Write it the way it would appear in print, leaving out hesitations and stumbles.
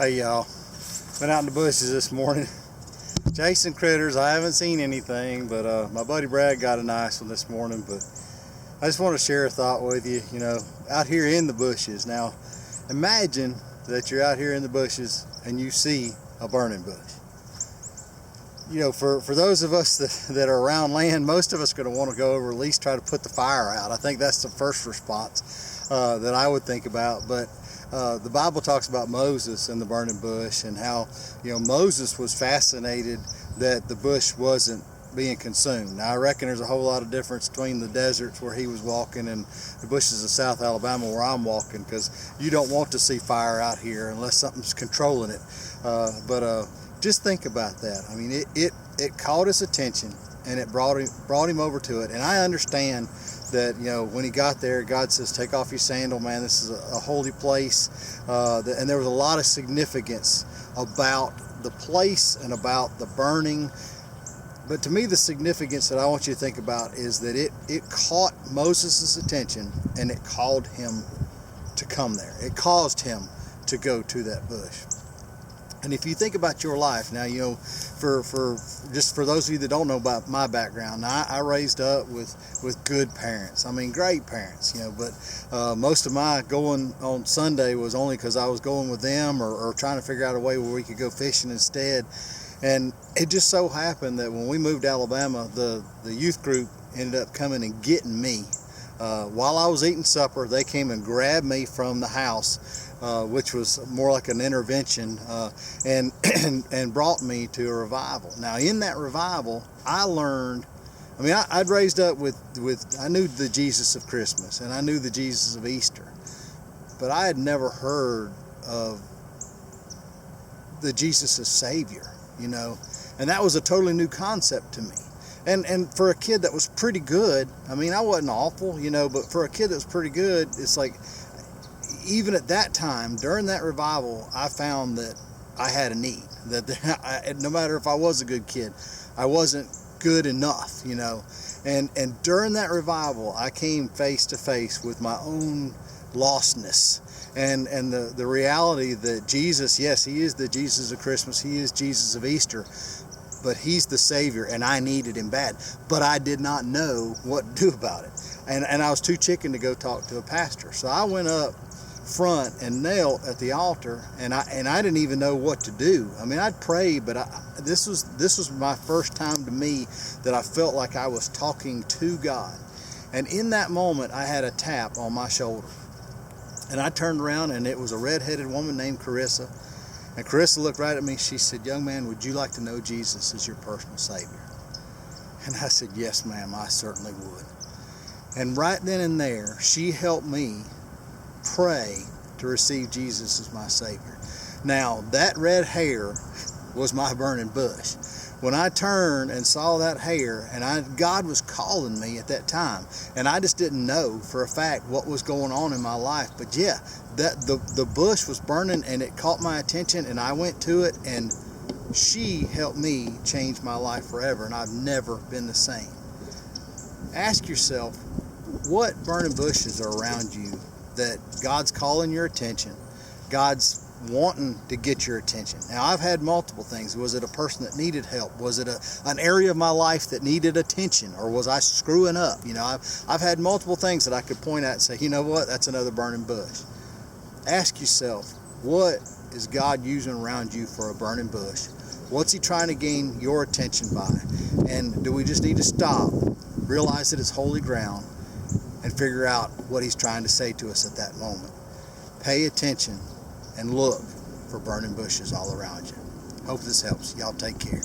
Hey y'all, been out in the bushes this morning chasing critters. I haven't seen anything, but my buddy Brad got a nice one this morning. But I just want to share a thought with you, out here in the bushes. Now imagine that you're out here in the bushes and you see a burning bush. For those of us that are around land, most of us are going to want to go over, at least try to put the fire out. I think that's the first response that I would think about. But the Bible talks about Moses and the burning bush, and how Moses was fascinated that the bush wasn't being consumed. Now I reckon there's a whole lot of difference between the deserts where he was walking and the bushes of South Alabama where I'm walking, because you don't want to see fire out here unless something's controlling it. But just think about that. I mean, it caught his attention and it brought him over to it. And I understand that when he got there, God says, take off your sandal, man, this is a holy place. And there was a lot of significance about the place and about the burning. But to me, the significance that I want you to think about is that it caught Moses' attention and it called him to come there. It caused him to go to that bush. And if you think about your life now, for those of you that don't know about my background, now I raised up with good parents. I mean, great parents, but most of my going on Sunday was only because I was going with them or trying to figure out a way where we could go fishing instead. And it just so happened that when we moved to Alabama, the youth group ended up coming and getting me. While I was eating supper, they came and grabbed me from the house, which was more like an intervention, and brought me to a revival. Now, in that revival, I learned, I'd raised up I knew the Jesus of Christmas, and I knew the Jesus of Easter, but I had never heard of the Jesus as Savior, and that was a totally new concept to me. And for a kid that was pretty good, I wasn't awful, but for a kid that was pretty good, it's like, even at that time, during that revival, I found that I had a need. That no matter if I was a good kid, I wasn't good enough, And during that revival, I came face to face with my own lostness. And the reality that Jesus, yes, he is the Jesus of Christmas, he is Jesus of Easter, but he's the Savior, and I needed him bad. But I did not know what to do about it. And I was too chicken to go talk to a pastor. So I went up front and knelt at the altar, and I didn't even know what to do. I'd prayed, but this was my first time to me that I felt like I was talking to God. And in that moment, I had a tap on my shoulder. And I turned around, and it was a red-headed woman named Carissa. And Carissa looked right at me. She said, "Young man, would you like to know Jesus as your personal Savior?" And I said, "Yes, ma'am, I certainly would." And right then and there, she helped me pray to receive Jesus as my Savior. Now, that red hair was my burning bush. When I turned and saw that hair, and God was calling me at that time, and I just didn't know for a fact what was going on in my life. But yeah, that the bush was burning, and it caught my attention, and I went to it, and she helped me change my life forever, and I've never been the same. Ask yourself, what burning bushes are around you that God's calling your attention? God's wanting to get your attention. Now, I've had multiple things. Was it a person that needed help? Was it an area of my life that needed attention? Or was I screwing up? I've had multiple things that I could point at and say, you know what, that's another burning bush. Ask yourself, what is God using around you for a burning bush? What's he trying to gain your attention by? And do we just need to stop, realize that it's holy ground, and figure out what he's trying to say to us at that moment? Pay attention and look for burning bushes all around you. Hope this helps. Y'all take care.